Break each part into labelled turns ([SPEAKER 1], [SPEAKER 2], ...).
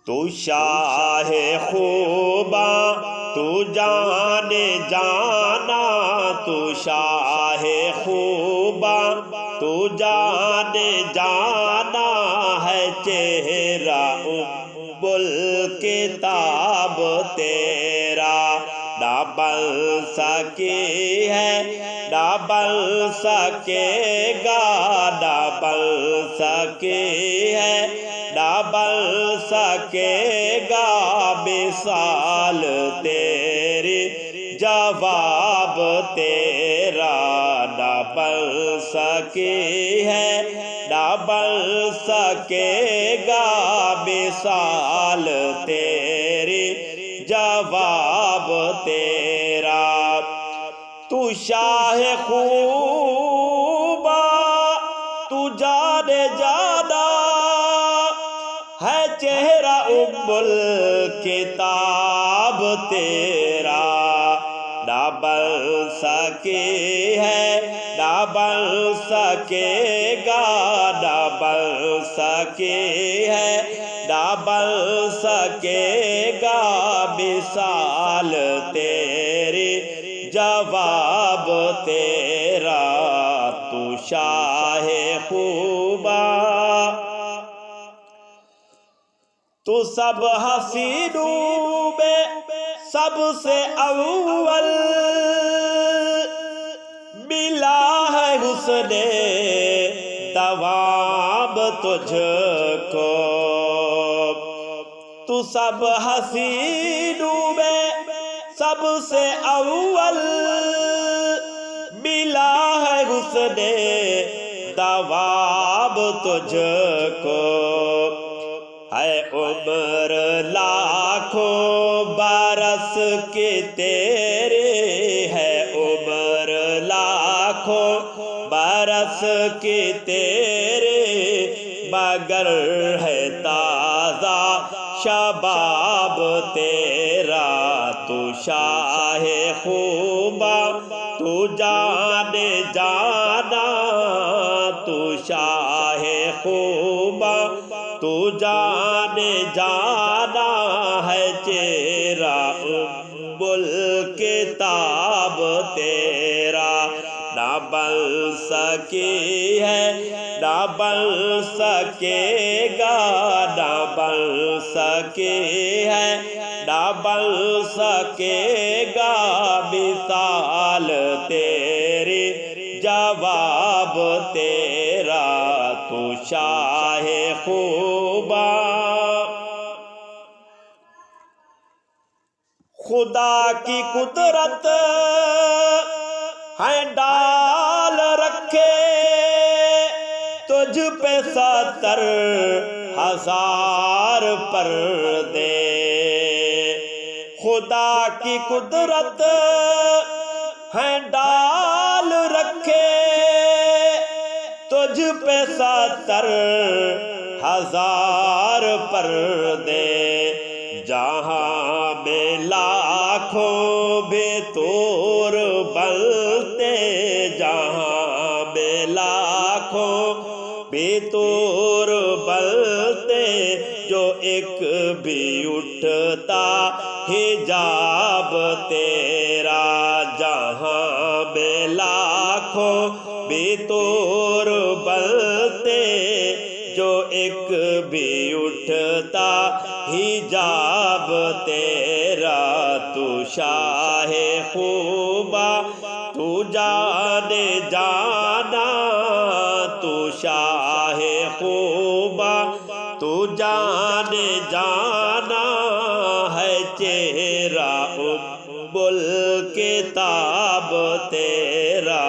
[SPEAKER 1] تو شاہ خوباں تو جان جانا، تو شاہ خوباں تو جان جانا ہے، چہرہ ام الکتاب تیرا نہ بن سکی ہے، نہ بن سکے گا، نہ بن سکی ہے، نہ بن سکے گا مثال تیری، جواب تیرا نہ بن سکی ہے، نہ بن سکے گا مثال تیری، جواب تیرا۔ تو شاہ خوباں تو جان جانا ہے، چہرہ ام الکتاب تیرا نہ بن سکی ہے، نہ بن سکے گا، نہ بن سکی ہے، نہ بن سکے گا مثال تیری، جواب تیرا۔ تو شاہ خوباں تو سب حسینوں میں سب سے اول، ملا ہے حسن دوام تجھ کو، تو سب حسینوں میں سب سے اول، ملا ہے حسن دوام تجھ کو، ہے عمر لاکھوں برس کے تیرے، ہے عمر لاکھوں برس کے تیرے، مگر ہے تازہ شباب تیرا۔ تو شاہ خوباں تو جان جانا، تو شاہ خوباں تو جان جانا ہے، چہرہ ام الکتاب تیرا نہ بن سکی ہے، نہ بن سکے گا، نہ بن سکی ہے، نہ بن سکے گا مثال تیری، جواب تیرا۔ تو شاہ خوباں خدا کی قدرت ہے ڈال رکھے تجھ پہ 70,000 پردے، خدا کی قدرت ہے ڈال رکھے تجھ پہ 70,000 پردے، جہاں میں لاکھوں بے تور بلتے، جہاں میں لاکھوں بے تور بلتے، جو ایک بھی اٹھتا حجاب تیرا، جہاں میں لاکھوں بے تور بلتے، جو ایک بھی اٹھتا حجاب تیرا۔ تو شاہ خوباں تو جان جانا، تو شاہ خوباں تو جان جانا ہے، چہرہ ام الکتاب تیرا۔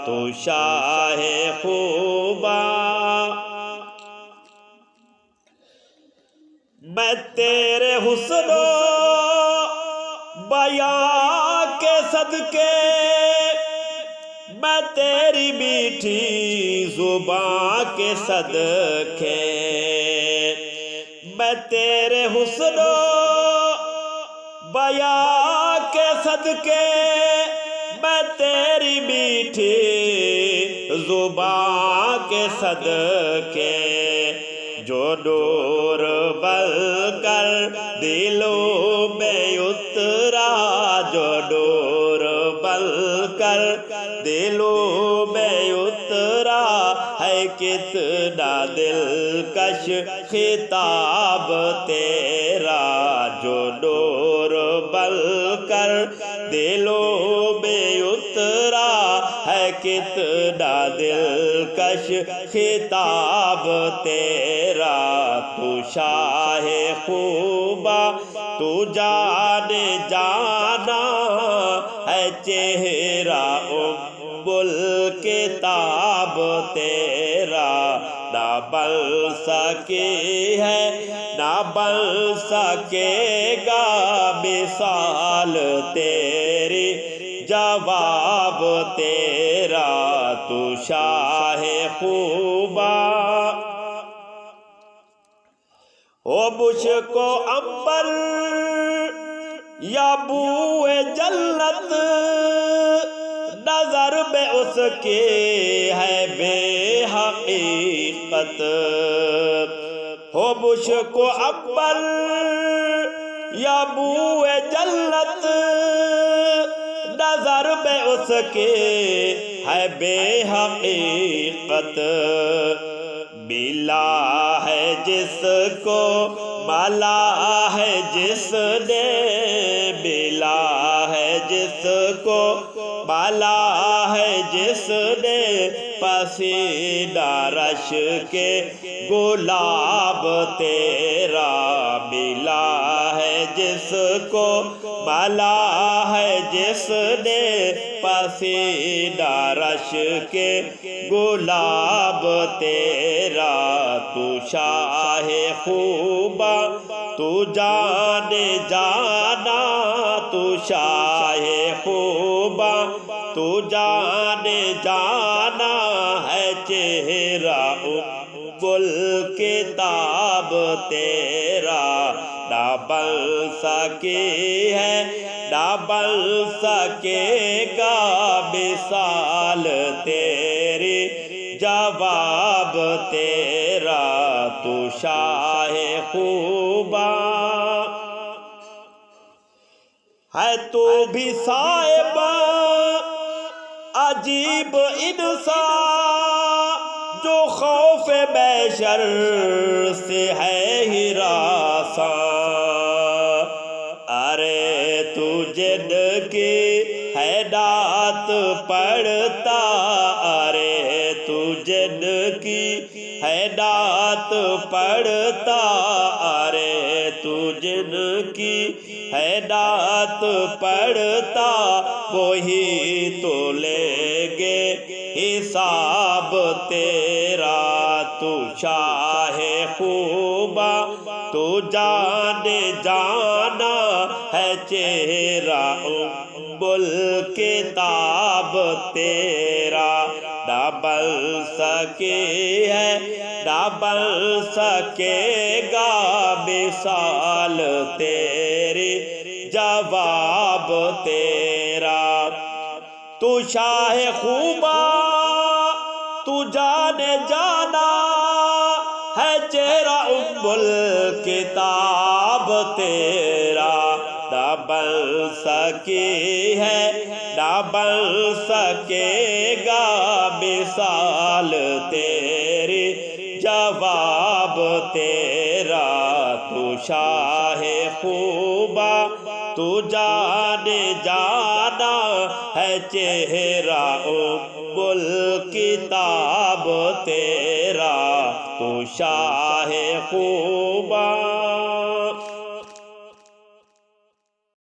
[SPEAKER 1] تو شاہ خوباں میں تیرے حسن و بیاں کے صدقے، میں تیری میٹھی زباں کے صدقے، میں تیرے حسن و بیاں کے صدقے، میں تیری میٹھی زباں کے صدقے، جو نور بل کر دلوں میں اترا جو نور بن کر دلوں میں اترا ہے کتنا دلکش خطاب تیرا جو نور بن کر دلوں میں اترا ہے کتنا دلکش خطاب تیرا تو شاہ خوبا تو جان جانا ہے چہرہ الکتاب تیرا نہ بن سکے ہے نہ بن سکے گا مثال تیری جواب تیرا تو شاہ خوبا او مشک و عنبر یا بوئے جنت نظر میں اس کے ہے بے حقیقت ہو مشک و عنبر یا بوئے جنت نظر میں اس کے ہے بے حقیقت ملا ہے جس کو ملا ہے جس نے ملا ہے جس کو ملا ہے جس نے پسینہ رش کے گلاب تیرا ملا ہے جس کو ملا ہے جس نے پسینہ رش کے گلاب تیرا تو شاہ خوبا تو جان جانا تو شاہ خوبا تو جان جانا ہے چہرہ الکتاب تیرا نہ بن سکے ہے نہ بن سکے گا مثال تیری جواب تیرا تو شاہ خوبا ہے تو بھی صاحبہ عجیب انسان جو خوف بیشر سے ہے ہراساں ارے تو جن کی ہے نعت پڑھتا ارے تو جن کی ہے نعت پڑھتا ارے تو جن کی ہے نعت پڑھتا وہی تو لیں گے حساب تیرا تو شاہ خوبا تو جان جانا ہے چہرہ الکتاب تیرا نہ بن سکے ہے نہ بن سکے گا مثال تیری جواب تیرا تو شاہ خوبا تو جان جانا ہے چہرہ الکتاب تیرا نہ بن سکے ہے نہ بن سکے گا مثال تیری جواب تیرا تو شاہ خوبا تو جان جانا ہے چہرہ الکتاب تیرا تو شاہ خوبا